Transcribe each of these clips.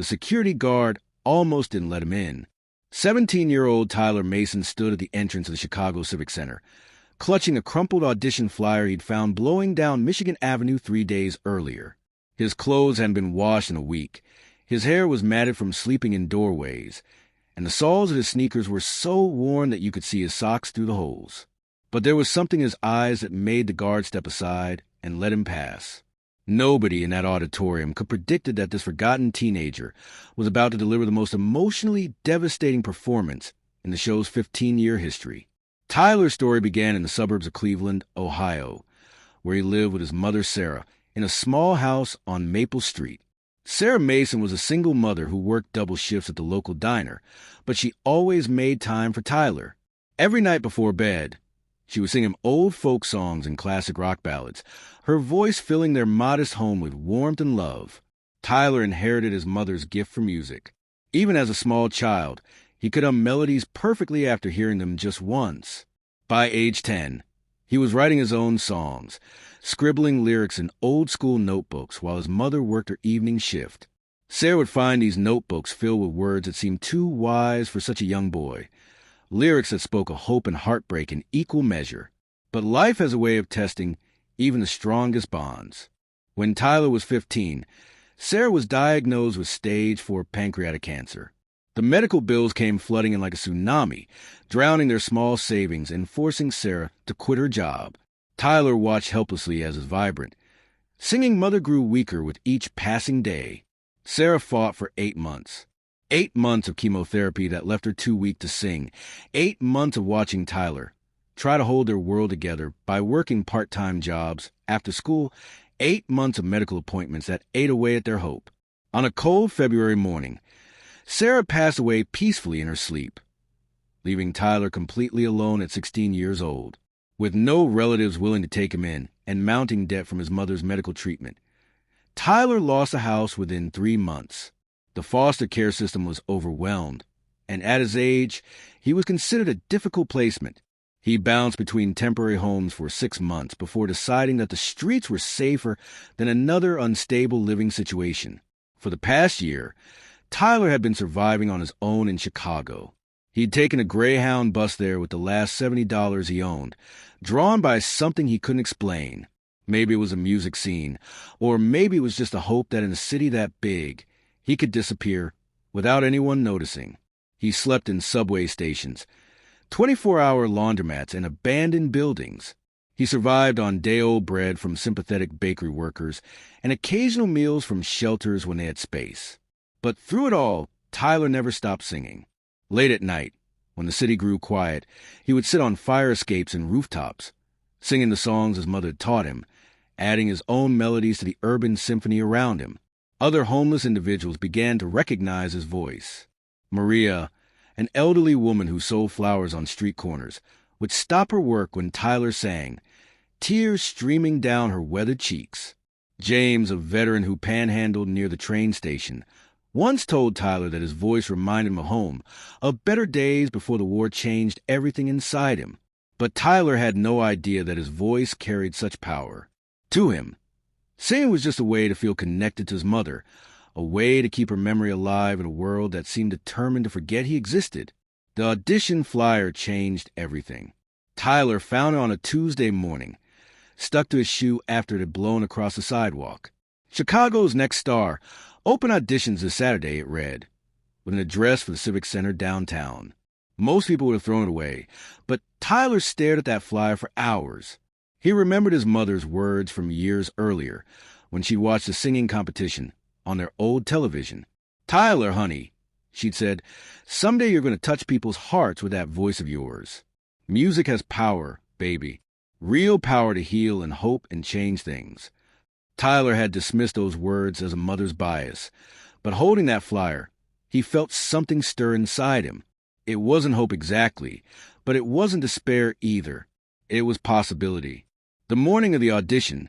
The security guard almost didn't let him in. 17-year-old Tyler Mason stood at the entrance of the Chicago Civic Center, clutching a crumpled audition flyer he'd found blowing down Michigan Avenue 3 days earlier. His clothes hadn't been washed in a week. His hair was matted from sleeping in doorways, and the soles of his sneakers were so worn that you could see his socks through the holes. But there was something in his eyes that made the guard step aside and let him pass. Nobody in that auditorium could have predicted that this forgotten teenager was about to deliver the most emotionally devastating performance in the show's 15-year history. Tyler's story began in the suburbs of Cleveland, Ohio, where he lived with his mother, Sarah, in a small house on Maple Street. Sarah Mason was a single mother who worked double shifts at the local diner, but she always made time for Tyler. Every night before bed, she would sing him old folk songs and classic rock ballads, her voice filling their modest home with warmth and love. Tyler inherited his mother's gift for music. Even as a small child, he could hum melodies perfectly after hearing them just once. By age 10, he was writing his own songs, scribbling lyrics in old-school notebooks while his mother worked her evening shift. Sarah would find these notebooks filled with words that seemed too wise for such a young boy, lyrics that spoke of hope and heartbreak in equal measure. But life has a way of testing even the strongest bonds. When Tyler was 15, Sarah was diagnosed with stage 4 pancreatic cancer. The medical bills came flooding in like a tsunami, drowning their small savings and forcing Sarah to quit her job. Tyler watched helplessly as his vibrant, singing mother grew weaker with each passing day. Sarah fought for 8 months. 8 months of chemotherapy that left her too weak to sing. 8 months of watching Tyler try to hold their world together by working part-time jobs after school. 8 months of medical appointments that ate away at their hope. On a cold February morning, Sarah passed away peacefully in her sleep, leaving Tyler completely alone at 16 years old, with no relatives willing to take him in and mounting debt from his mother's medical treatment. Tyler lost the house within 3 months. The foster care system was overwhelmed, and at his age, he was considered a difficult placement. He bounced between temporary homes for 6 months before deciding that the streets were safer than another unstable living situation. For the past year, Tyler had been surviving on his own in Chicago. He'd taken a Greyhound bus there with the last $70 he owned, drawn by something he couldn't explain. Maybe it was a music scene, or maybe it was just a hope that in a city that big, he could disappear without anyone noticing. He slept in subway stations, 24-hour laundromats, and abandoned buildings. He survived on day-old bread from sympathetic bakery workers and occasional meals from shelters when they had space. But through it all, Tyler never stopped singing. Late at night, when the city grew quiet, he would sit on fire escapes and rooftops, singing the songs his mother had taught him, adding his own melodies to the urban symphony around him. Other homeless individuals began to recognize his voice. Maria, an elderly woman who sold flowers on street corners, would stop her work when Tyler sang, tears streaming down her weathered cheeks. James, a veteran who panhandled near the train station, once told Tyler that his voice reminded him of home, of better days before the war changed everything inside him. But Tyler had no idea that his voice carried such power. To him, singing was just a way to feel connected to his mother, a way to keep her memory alive in a world that seemed determined to forget he existed. The audition flyer changed everything. Tyler found it on a Tuesday morning, stuck to his shoe after it had blown across the sidewalk. Chicago's Next Star. Open auditions this Saturday, it read, with an address for the Civic Center downtown. Most people would have thrown it away, but Tyler stared at that flyer for hours. He remembered his mother's words from years earlier, when she watched a singing competition on their old television. "Tyler, honey," she'd said, "someday you're going to touch people's hearts with that voice of yours. Music has power, baby. Real power to heal and hope and change things." Tyler had dismissed those words as a mother's bias, but holding that flyer, he felt something stir inside him. It wasn't hope exactly, but it wasn't despair either. It was possibility. The morning of the audition,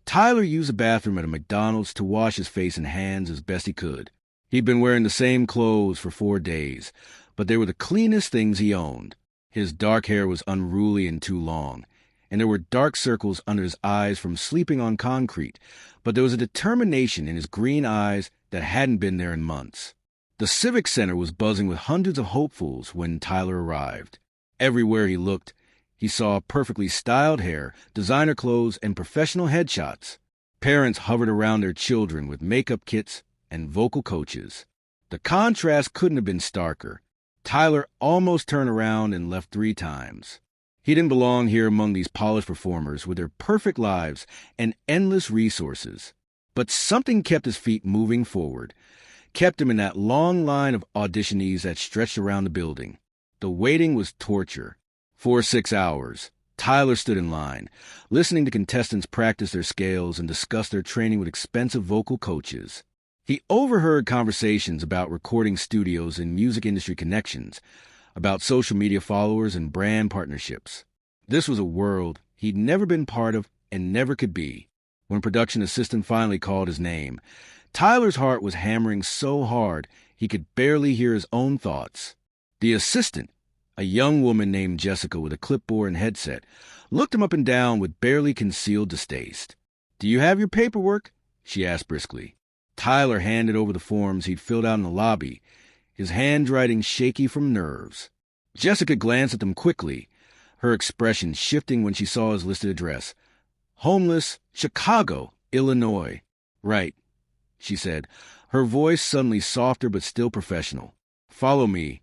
Tyler used the bathroom at a McDonald's to wash his face and hands as best he could. He'd been wearing the same clothes for 4 days, but they were the cleanest things he owned. His dark hair was unruly and too long, and there were dark circles under his eyes from sleeping on concrete, but there was a determination in his green eyes that hadn't been there in months. The Civic Center was buzzing with hundreds of hopefuls when Tyler arrived. Everywhere he looked, he saw perfectly styled hair, designer clothes, and professional headshots. Parents hovered around their children with makeup kits and vocal coaches. The contrast couldn't have been starker. Tyler almost turned around and left 3 times. He didn't belong here among these polished performers with their perfect lives and endless resources. But something kept his feet moving forward, kept him in that long line of auditionees that stretched around the building. The waiting was torture. For 6 hours, Tyler stood in line, listening to contestants practice their scales and discuss their training with expensive vocal coaches. He overheard conversations about recording studios and music industry connections, about social media followers and brand partnerships. This was a world he'd never been part of and never could be. When production assistant finally called his name, Tyler's heart was hammering so hard he could barely hear his own thoughts. The assistant, a young woman named Jessica with a clipboard and headset, looked him up and down with barely concealed distaste. "Do you have your paperwork?" she asked briskly. Tyler handed over the forms he'd filled out in the lobby, his handwriting shaky from nerves. Jessica glanced at them quickly, her expression shifting when she saw his listed address. Homeless, Chicago, Illinois. "Right," she said, her voice suddenly softer but still professional. "Follow me."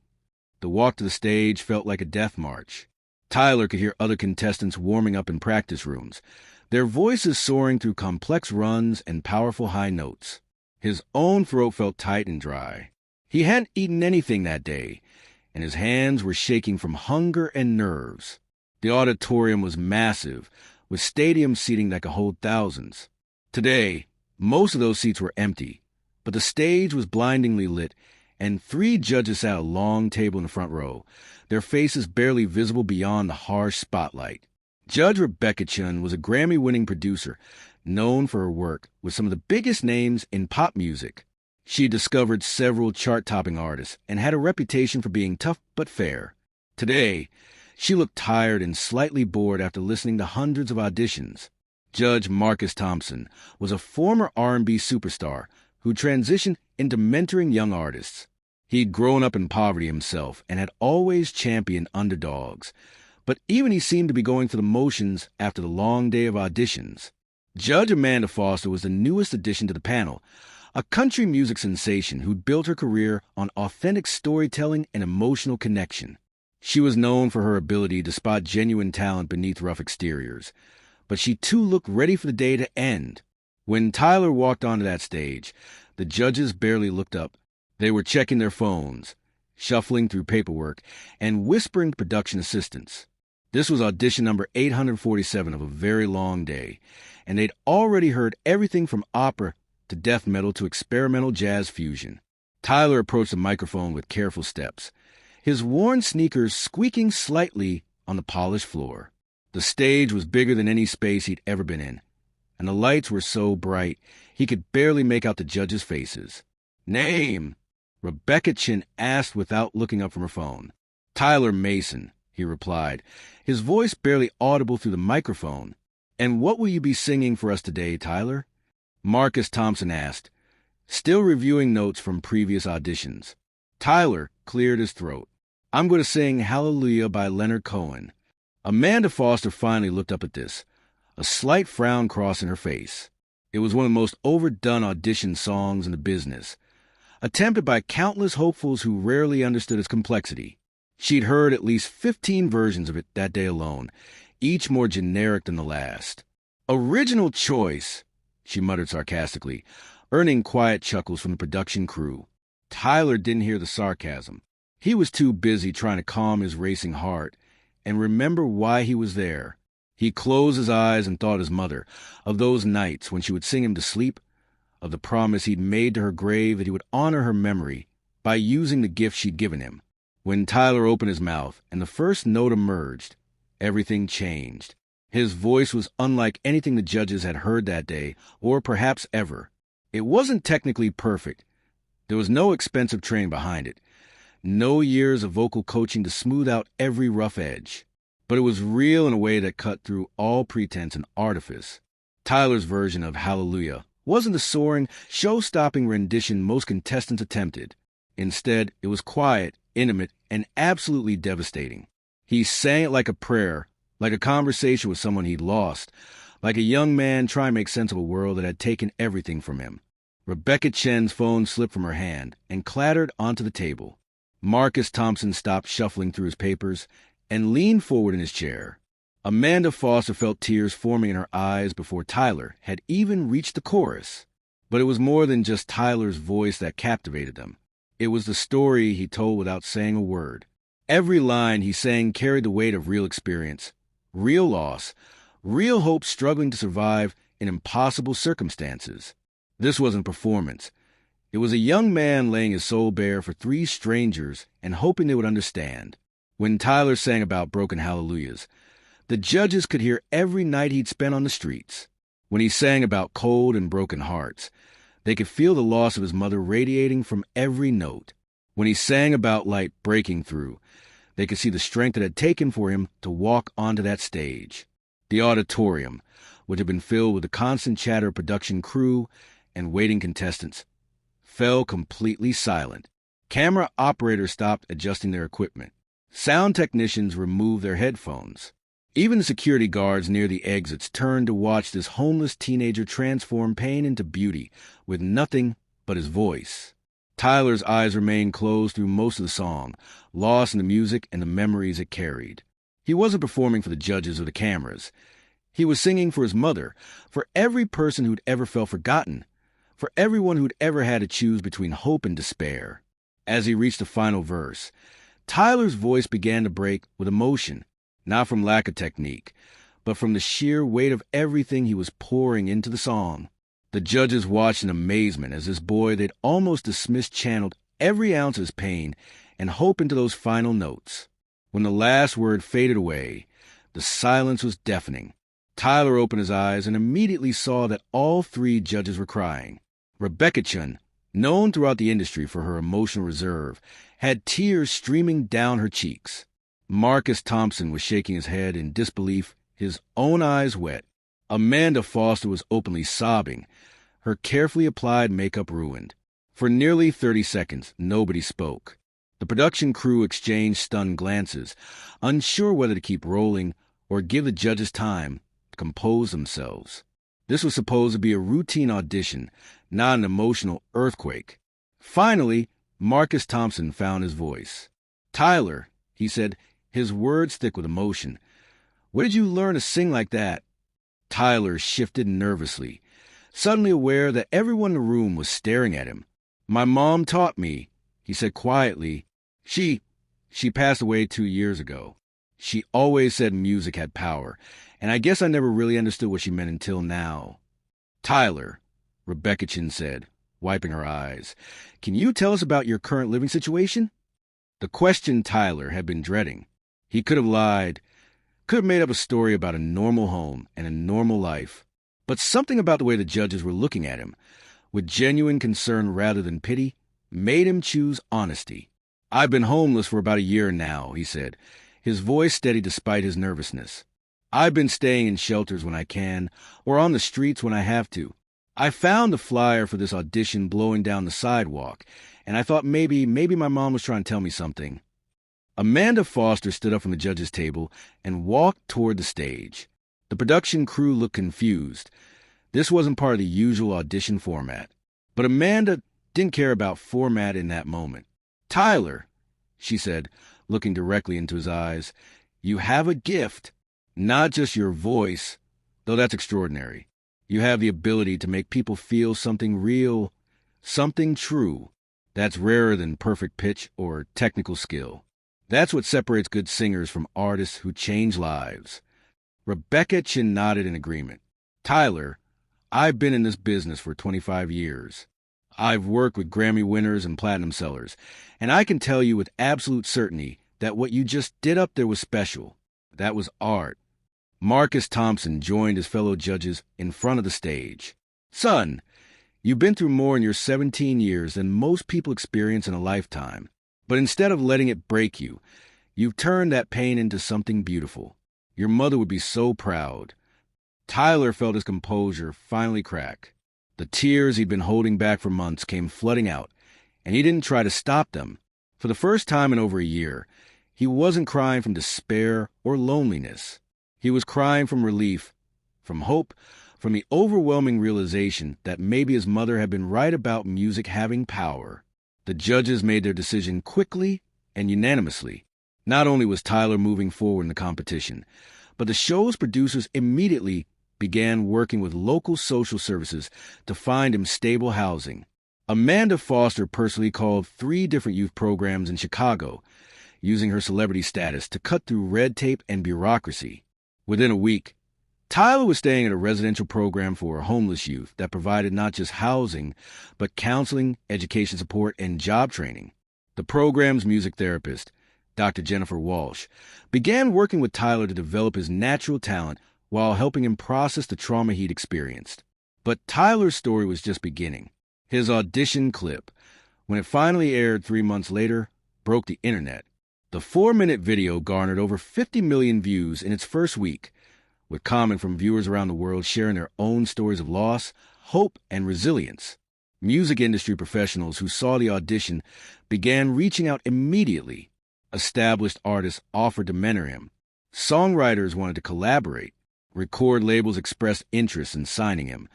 The walk to the stage felt like a death march. Tyler could hear other contestants warming up in practice rooms, their voices soaring through complex runs and powerful high notes. His own throat felt tight and dry. He hadn't eaten anything that day, and his hands were shaking from hunger and nerves. The auditorium was massive, with stadium seating that could hold thousands. Today, most of those seats were empty, but the stage was blindingly lit, and 3 judges sat at a long table in the front row, their faces barely visible beyond the harsh spotlight. Judge Rebecca Chun was a Grammy-winning producer, known for her work with some of the biggest names in pop music. She discovered several chart-topping artists and had a reputation for being tough but fair. Today, she looked tired and slightly bored after listening to hundreds of auditions. Judge Marcus Thompson was a former R&B superstar who transitioned into mentoring young artists. He'd grown up in poverty himself and had always championed underdogs, but even he seemed to be going through the motions after the long day of auditions. Judge Amanda Foster was the newest addition to the panel, a country music sensation who'd built her career on authentic storytelling and emotional connection. She was known for her ability to spot genuine talent beneath rough exteriors, but she too looked ready for the day to end. When Tyler walked onto that stage, the judges barely looked up. They were checking their phones, shuffling through paperwork, and whispering to production assistants. This was audition number 847 of a very long day, and they'd already heard everything from opera to death metal to experimental jazz fusion. Tyler approached the microphone with careful steps, his worn sneakers squeaking slightly on the polished floor. The stage was bigger than any space he'd ever been in, and the lights were so bright he could barely make out the judges' faces. "Name?" Rebecca Chin asked without looking up from her phone. "Tyler Mason," he replied, his voice barely audible through the microphone. "And what will you be singing for us today, Tyler?" Marcus Thompson asked, still reviewing notes from previous auditions. Tyler cleared his throat. "I'm going to sing Hallelujah by Leonard Cohen." Amanda Foster finally looked up at this, a slight frown crossing her face. It was one of the most overdone audition songs in the business, attempted by countless hopefuls who rarely understood its complexity. She'd heard at least 15 versions of it that day alone, each more generic than the last. "Original choice," she muttered sarcastically, earning quiet chuckles from the production crew. Tyler didn't hear the sarcasm. He was too busy trying to calm his racing heart and remember why he was there. He closed his eyes and thought of his mother, of those nights when she would sing him to sleep, of the promise he'd made to her grave that he would honor her memory by using the gift she'd given him. When Tyler opened his mouth and the first note emerged, everything changed. His voice was unlike anything the judges had heard that day, or perhaps ever. It wasn't technically perfect. There was no expensive training behind it, no years of vocal coaching to smooth out every rough edge. but it was real in a way that cut through all pretense and artifice. Tyler's version of Hallelujah wasn't the soaring, show-stopping rendition most contestants attempted. Instead, it was quiet, intimate, and absolutely devastating. He sang it like a prayer, like a conversation with someone he'd lost, like a young man trying to make sense of a world that had taken everything from him. Rebecca Chen's phone slipped from her hand and clattered onto the table. Marcus Thompson stopped shuffling through his papers and leaned forward in his chair. Amanda Foster felt tears forming in her eyes before Tyler had even reached the chorus. But it was more than just Tyler's voice that captivated them. It was the story he told without saying a word. Every line he sang carried the weight of real experience, real loss, real hope struggling to survive in impossible circumstances. This wasn't performance. It was a young man laying his soul bare for three strangers and hoping they would understand. When Tyler sang about broken hallelujahs, the judges could hear every night he'd spent on the streets. When he sang about cold and broken hearts, they could feel the loss of his mother radiating from every note. When he sang about light breaking through, they could see the strength it had taken for him to walk onto that stage. The auditorium, which had been filled with the constant chatter of production crew and waiting contestants, fell completely silent. Camera operators stopped adjusting their equipment. Sound technicians removed their headphones. Even the security guards near the exits turned to watch this homeless teenager transform pain into beauty with nothing but his voice. Tyler's eyes remained closed through most of the song, lost in the music and the memories it carried. He wasn't performing for the judges or the cameras. He was singing for his mother, for every person who'd ever felt forgotten, for everyone who'd ever had to choose between hope and despair. As he reached the final verse, Tyler's voice began to break with emotion. Not from lack of technique, but from the sheer weight of everything he was pouring into the song. The judges watched in amazement as this boy they'd almost dismissed channeled every ounce of his pain and hope into those final notes. When the last word faded away, the silence was deafening. Tyler opened his eyes and immediately saw that all three judges were crying. Rebecca Chun, known throughout the industry for her emotional reserve, had tears streaming down her cheeks. Marcus Thompson was shaking his head in disbelief, his own eyes wet. Amanda Foster was openly sobbing, her carefully applied makeup ruined. For nearly 30 seconds, nobody spoke. The production crew exchanged stunned glances, unsure whether to keep rolling or give the judges time to compose themselves. This was supposed to be a routine audition, not an emotional earthquake. Finally, Marcus Thompson found his voice. "Tyler," he said, his words thick with emotion. "Where did you learn to sing like that?" Tyler shifted nervously, suddenly aware that everyone in the room was staring at him. "My mom taught me," he said quietly. She passed away 2 years ago. She always said music had power, and I guess I never really understood what she meant until now." "Tyler," Rebecca Chin said, wiping her eyes, "can you tell us about your current living situation?" The question Tyler had been dreading. He could have lied, could have made up a story about a normal home and a normal life. But something about the way the judges were looking at him, with genuine concern rather than pity, made him choose honesty. "I've been homeless for about a year now," he said, his voice steady despite his nervousness. "I've been staying in shelters when I can, or on the streets when I have to. I found the flyer for this audition blowing down the sidewalk, and I thought maybe my mom was trying to tell me something." Amanda Foster stood up from the judges' table and walked toward the stage. The production crew looked confused. This wasn't part of the usual audition format. But Amanda didn't care about format in that moment. "Tyler," she said, looking directly into his eyes, "you have a gift. Not just your voice, though that's extraordinary. You have the ability to make people feel something real, something true. That's rarer than perfect pitch or technical skill. That's what separates good singers from artists who change lives." Rebecca Chin nodded in agreement. "Tyler, I've been in this business for 25 years. I've worked with Grammy winners and platinum sellers, and I can tell you with absolute certainty that what you just did up there was special. That was art." Marcus Thompson joined his fellow judges in front of the stage. "Son, you've been through more in your 17 years than most people experience in a lifetime. But instead of letting it break you, You've turned that pain into something beautiful. Your mother would be so proud." Tyler felt his composure finally crack. The tears he'd been holding back for months came flooding out, and he didn't try to stop them. For the first time in over a year, he wasn't crying from despair or loneliness. He was crying from relief, from hope, from the overwhelming realization that maybe his mother had been right about music having power. The judges made their decision quickly and unanimously. Not only was Tyler moving forward in the competition, but the show's producers immediately began working with local social services to find him stable housing. Amanda Foster personally called 3 different youth programs in Chicago, using her celebrity status to cut through red tape and bureaucracy. Within a week, Tyler was staying at a residential program for homeless youth that provided not just housing, but counseling, education support, and job training. The program's music therapist, Dr. Jennifer Walsh, began working with Tyler to develop his natural talent while helping him process the trauma he'd experienced. But Tyler's story was just beginning. His audition clip, when it finally aired 3 months later, broke the internet. The 4-minute video garnered over 50 million views in its first week, with comments from viewers around the world sharing their own stories of loss, hope, and resilience. Music industry professionals who saw the audition began reaching out immediately. Established artists offered to mentor him. Songwriters wanted to collaborate. Record labels expressed interest in signing him,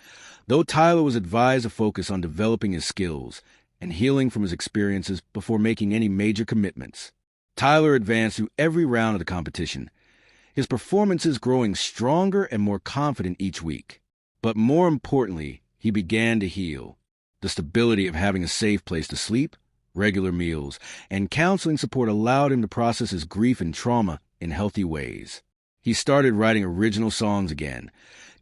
though Tyler was advised to focus on developing his skills and healing from his experiences before making any major commitments. Tyler advanced through every round of the competition, his performances growing stronger and more confident each week. But more importantly, he began to heal. The stability of having a safe place to sleep, regular meals, and counseling support allowed him to process his grief and trauma in healthy ways. He started writing original songs again,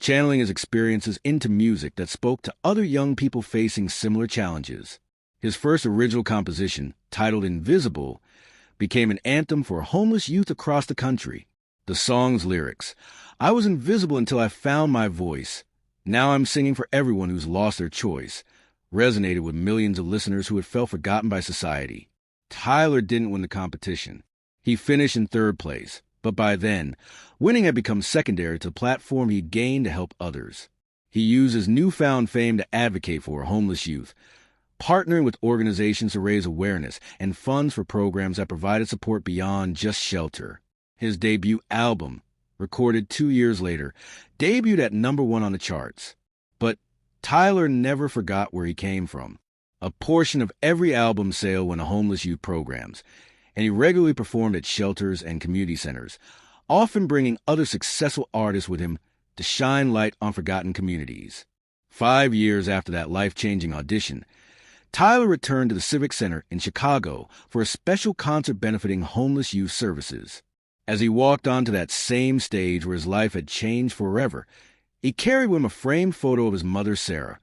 channeling his experiences into music that spoke to other young people facing similar challenges. His first original composition, titled Invisible, became an anthem for homeless youth across the country. The song's lyrics, "I was invisible until I found my voice. Now I'm singing for everyone who's lost their choice," resonated with millions of listeners who had felt forgotten by society. Tyler didn't win the competition. He finished in 3rd place. But by then, winning had become secondary to the platform he'd gained to help others. He used his newfound fame to advocate for homeless youth, partnering with organizations to raise awareness and funds for programs that provided support beyond just shelter. His debut album, recorded 2 years later, debuted at #1 on the charts. But Tyler never forgot where he came from. A portion of every album sale went to homeless youth programs, and he regularly performed at shelters and community centers, often bringing other successful artists with him to shine light on forgotten communities. 5 years after that life-changing audition, Tyler returned to the Civic Center in Chicago for a special concert benefiting homeless youth services. As he walked onto that same stage where his life had changed forever, he carried with him a framed photo of his mother, Sarah,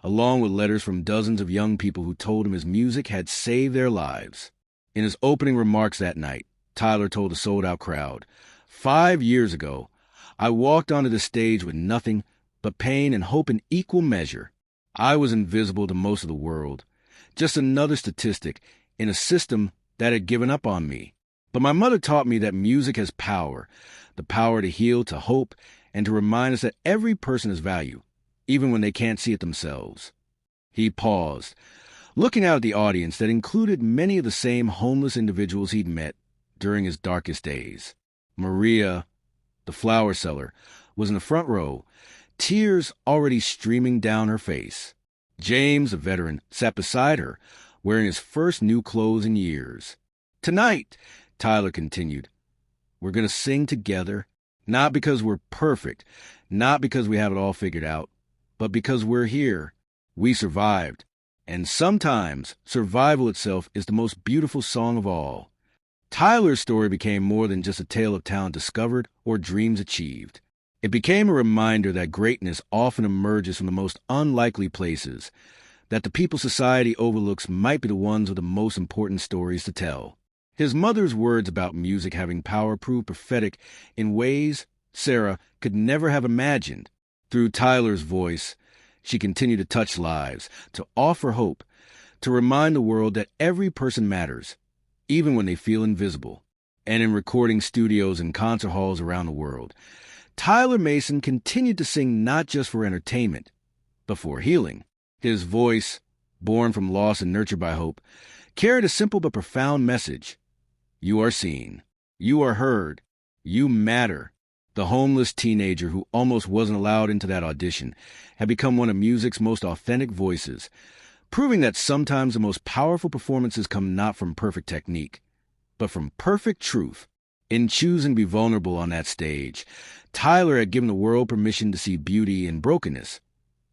along with letters from dozens of young people who told him his music had saved their lives. In his opening remarks that night, Tyler told a sold-out crowd, "5 years ago, I walked onto the stage with nothing but pain and hope in equal measure. I was invisible to most of the world, just another statistic in a system that had given up on me. But my mother taught me that music has power, the power to heal, to hope, and to remind us that every person has value, even when they can't see it themselves." He paused, looking out at the audience that included many of the same homeless individuals he'd met during his darkest days. Maria, the flower seller, was in the front row, tears already streaming down her face. James, a veteran, sat beside her, wearing his first new clothes in years. "Tonight," Tyler continued, "we're going to sing together, not because we're perfect, not because we have it all figured out, but because we're here. We survived. And sometimes survival itself is the most beautiful song of all." Tyler's story became more than just a tale of talent discovered or dreams achieved. It became a reminder that greatness often emerges from the most unlikely places, that the people society overlooks might be the ones with the most important stories to tell. His mother's words about music having power proved prophetic in ways Sarah could never have imagined. Through Tyler's voice, she continued to touch lives, to offer hope, to remind the world that every person matters, even when they feel invisible. and in recording studios and concert halls around the world. Tyler Mason continued to sing not just for entertainment, but for healing. His voice, born from loss and nurtured by hope, carried a simple but profound message. You are seen. You are heard. You matter. The homeless teenager who almost wasn't allowed into that audition had become one of music's most authentic voices, proving that sometimes the most powerful performances come not from perfect technique, but from perfect truth. In choosing to be vulnerable on that stage, Tyler had given the world permission to see beauty in brokenness,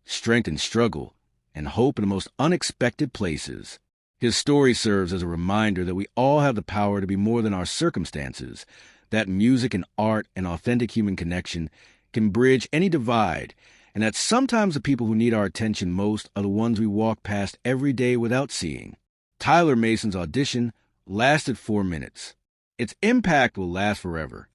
strength in struggle, and hope in the most unexpected places. His story serves as a reminder that we all have the power to be more than our circumstances, that music and art and authentic human connection can bridge any divide, and that sometimes the people who need our attention most are the ones we walk past every day without seeing. Tyler Mason's audition lasted 4 minutes. Its impact will last forever.